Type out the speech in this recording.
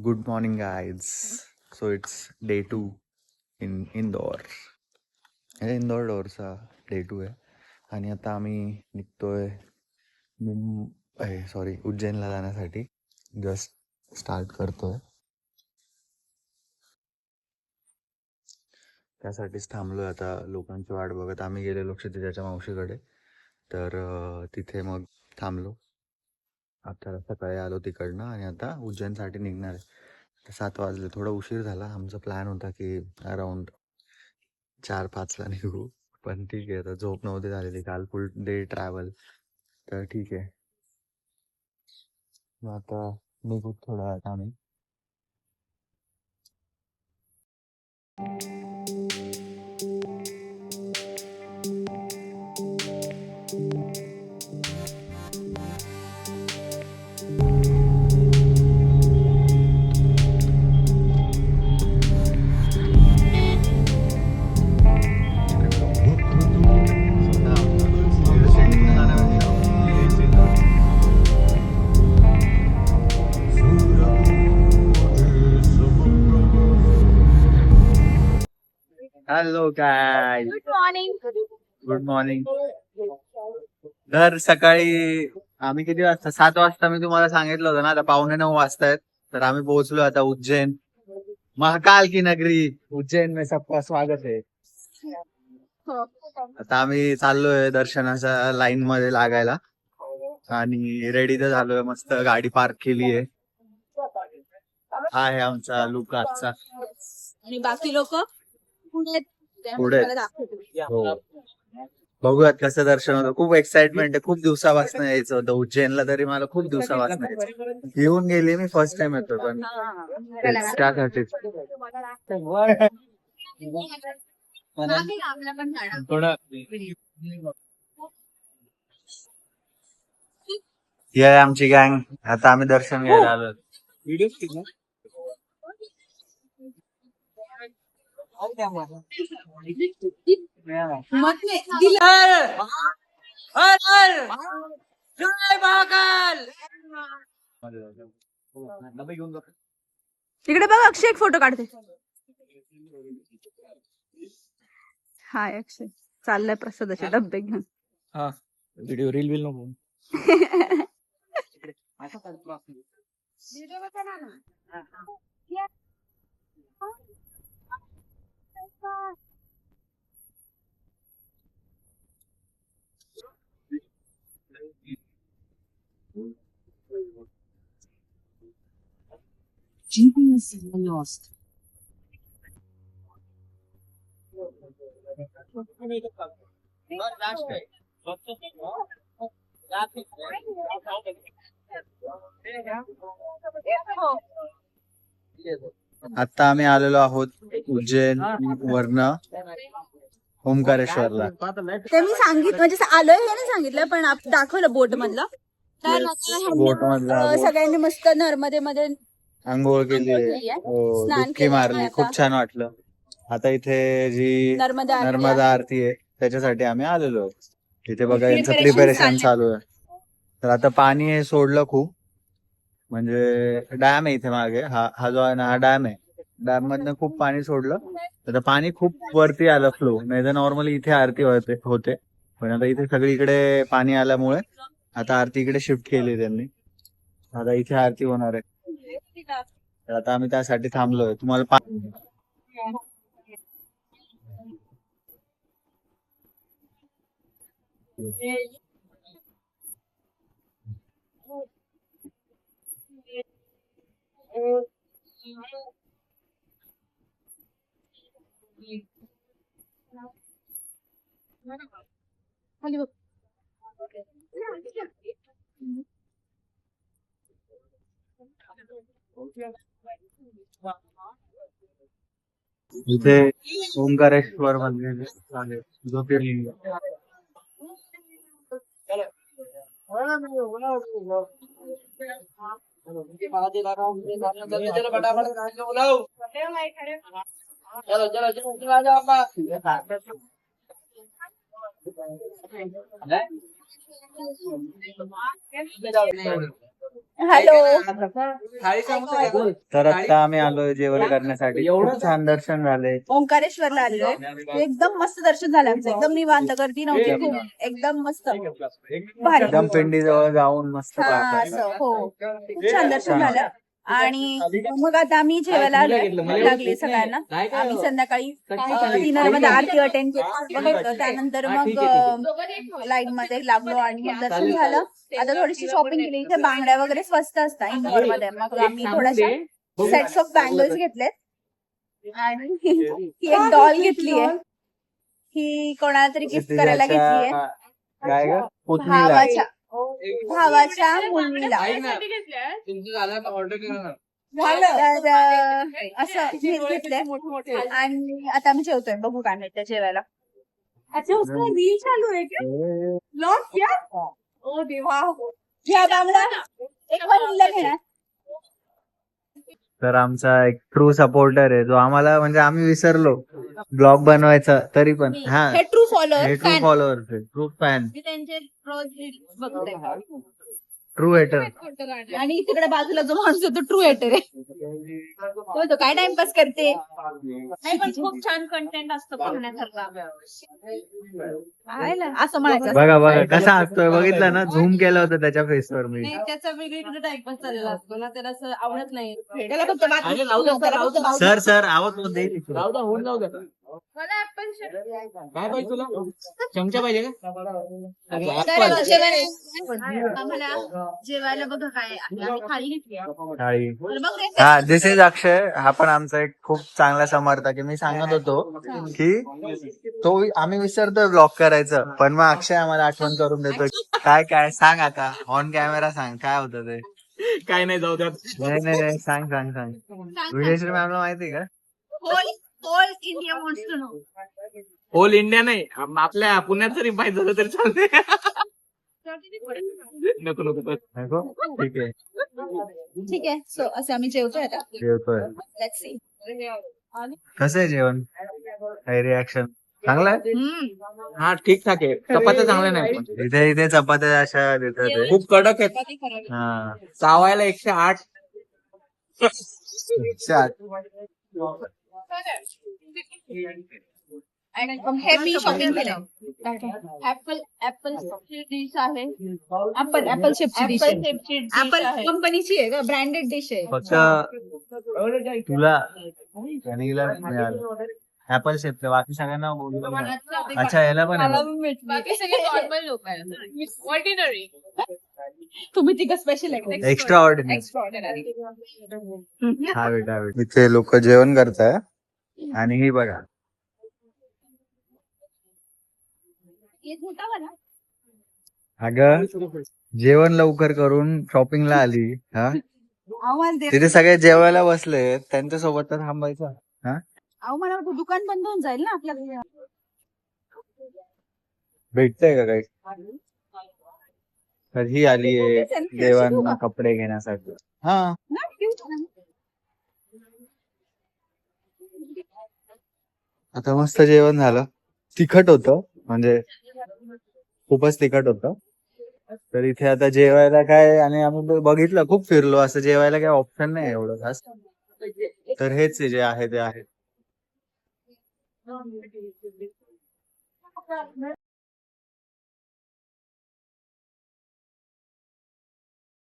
Good morning, guys. So it's day 2 in Indore. इंदौरचा day 2 आहे आणि आता आम्ही निघतोय उज्जैनला जाण्यासाठी. जस्ट स्टार्ट करतोय. त्यासाठीच थांबलोय आता लोकांची वाट बघत. आम्ही गेलेलो क्षितिजाच्या मावशीकडे, तर तिथे मग थांबलो. आता सकाळी आलो तिकडनं आणि आता उज्जैनसाठी निघणार आहे. 7 वाजले, थोडा उशीर झाला. आमचा प्लॅन होता की अराउंड 4-5ला निघू, पण ठीक आहे. आता झोप नव्हती झालेली काल, फुल डे ट्रॅव्हल, तर ठीक आहे. मग आता निघू थोडा वेळात आम्ही. हॅलो काय, गुड मॉर्निंग. दर सकाळी आम्ही किती वाजता, 7 वाजता मी तुम्हाला सांगितलं होतं ना. आता 8:45 वाजतायत, तर आम्ही पोहोचलो आता उज्जैन, महाकाल की नगरी. उज्जैन में सबका स्वागत है. आता आम्ही चाललोय दर्शनाच्या लाईन मध्ये लागायला आणि रेडी तर झालोय. मस्त गाडी पार्क केली आहे. हा आहे आमचा लुक आजचा. आणि बाकी लोक पुढे. हो, बघूयात कसं दर्शन होतं. खूप एक्साइटमेंट आहे. खूप दिवसापासून यायचं होतं उज्जैनला, तरी मला खूप दिवसापासून यायचं. येऊन गेली मी, फर्स्ट टाइम येतो, पण त्यासाठीच. ही आहे आमची गँग. आता आम्ही दर्शन घ्यायला आलो. तिकडे बघ, अक्षय एक फोटो काढते. हाय अक्षय, चाललाय प्रसादाचे डब्बे घेऊन. हा, व्हिडिओ रील नको. GPS lost. आता आम्ही आलेलो आहोत उज्जैन वरन ओंकारेश्वरला. ते मी सांगितलं, म्हणजे आलोय हे नाही सांगितलं, पण दाखवलं बोट मधलं. तर बोट मधला सगळ्यांनी मस्त नर्मदेमध्ये आंघोळ केली, डुबकी मारली, खूप छान वाटलं. आता इथे जी नर्मदा आरती आहे त्याच्यासाठी आम्ही आलेलो आहोत. इथे बघा यांचं प्रिपरेशन चालू आहे. तर आता पाणी हे सोडलं खूप, म्हणजे डॅम आहे इथे मागे. हा जो आहे ना, हा डॅम आहे. डॅम मधनं खूप पाणी सोडलं, तर पाणी खूप वरती आलं फ्लो. नाही तर नॉर्मली इथे आरती होते, पण आता इथे सगळीकडे पाणी आल्यामुळे आता आरती इकडे शिफ्ट केली त्यांनी. आता इथे आरती होणार आहे, तर आता आम्ही त्यासाठी थांबलोय. तुम्हाला इथे ओंकारेश्वर मंदिर आहे, ज्योतिर्लिंग. हॅलो. तर आता आम्ही आलोय जेवण करण्यासाठी. खूप छान दर्शन झाले. ओंकारेश्वरला आलोय. एकदम मस्त दर्शन झालं आमचं. एकदम निवांत, गर्दी नव्हती खूप. एकदम मस्त भारी. एकदम पिंडी जवळ जाऊन मस्त हा पाहतात. असं हो, खूप छान दर्शन झालं. आणि मग आता आम्ही जेवायला आलोय. भूक लागली सगळ्यांना. आम्ही संध्याकाळी ती नर्मदा आरती अटेंड केली. त्यानंतर मग लाईन मध्ये लागलो आणि मग दर्शन झालं. आता थोडीशी शॉपिंग केली. इथे बांगड्या वगैरे स्वस्त असतात इंदोर मध्ये. मग आम्ही थोड्याशा सेट्स ऑफ बँगल्स घेतलेत आणि ही एक डॉल घेतलीये. ही कोणाला तरी गिफ्ट करायला घेतलीये. काय ग? पुतणीला. भावाच्या मुलीला. तर असं घेतलंय. आणि आता आम्ही जेवतोय. बघू काय मिळतं जेवायला. अच्छा उसका रील चालू है क्या? ब्लॉग क्या? ओ देवा. घ्या बांगडा. एक रीलला घेणार. तर आमचा एक ट्रू सपोर्टर आहे जो आम्हाला म्हणजे आम्ही विसरलो ब्लॉग बनवायचा तरी पण हा हे ट्रू फॉलोअर. हे ट्रू फॉलोअर ट्रू फॅन मी त्यांचे रोज रील्स बघते. ट्रू हेटर. आणि तिकडे बाजूला जो माणूस आहे तो ट्रू हेटर आहे. तो काय टाइमपास करते. नाही पण खूप छान कंटेंट असतं बघण्यासारखा. असं म्हणायचं. बघा बघा कसा असतोय बघितलं ना. झूम केलं होतं त्याच्या फेसवर मी. त्याचा वेगळीकडे टाइमपास चाललेला असतो ना. त्याला असं आवडत नाही. त्याला फक्त बाजूला सर सर आवाज देईल. राहू द्या, होऊन जाऊ द्या. मला ऍपल काय पाहिजे तुला? चमचा पाहिजे का? आम्हाला जेवायला बघा काय आम्ही थाळी घेतली. थाळी. तर बघ रे. हा दिस इज अक्षय. हा पण आमचा एक खूप चांगला समर्थक आहे. मी सांगत होतो की तो आम्ही विसरतोय ब्लॉग करायचं पण मग अक्षय आम्हाला आठवण करून देतो. काय काय सांग आता ऑन कॅमेरा सांग काय होतं ते. काय नाही, जाऊ द्या. नाही नाही नाही सांग सांग सांग. विजयश्री मॅमला माहिती का? Whole India wants to know. Whole India नाही, आपल्या पुण्यात जरी माहित झालं तरी चालते. नको नको बस. नको? ठीक आहे ठीक आहे. सो असं आम्ही जेवतोय आता. जेवतोय. Let's see. कसं आहे जेवण? काही रिॲक्शन? चांगलं आहे. हा ठीक ठाक आहे. चपात्या चांगल्या नाही पण इथे इथे चपात्या अशा देतात ते. खूप कडक आहेत. हा चावायला 108. 108. हे मी शॉपिंग केलं. ऍपल डिश आहे. ऍपल शेपची डिश आहे. ऍपल कंपनीची आहे का? ब्रँडेड डिश आहे. फक्त तुला कॅनिला मिळालं ऍपल शेपचं. बाकी सगळ्यांना बोलू नका. अच्छा याला पण आहे. बाकी सगळे नॉर्मल लोक आहेत. ऑर्डिनरी. तुम्ही तिघ स्पेशल आहे. Extra ordinary. हा बेटा इथे लोक जेवण करताय आणि ही बघा अगं जेवण लवकर करून शॉपिंगला आली. हा तिथे सगळे जेवायला बसले त्यांच्या सोबत तर थांबायचं. हा अहो मला वाटतं दुकान बंद होऊन जाईल ना आपल्याला. भेटतंय का काही? तर ही आली आहे देवांना कपडे घेण्यासाठी. हा आता मस्त जेवण झालं. तिखट होतं म्हणजे खूपच तिखट होतं. तर इथे आता जेवायला काय आणि आम्ही बघितलं खूप फिरलो असं जेवायला काय ऑप्शन नाही एवढं खास. तर हेच जे आहे ते आहे.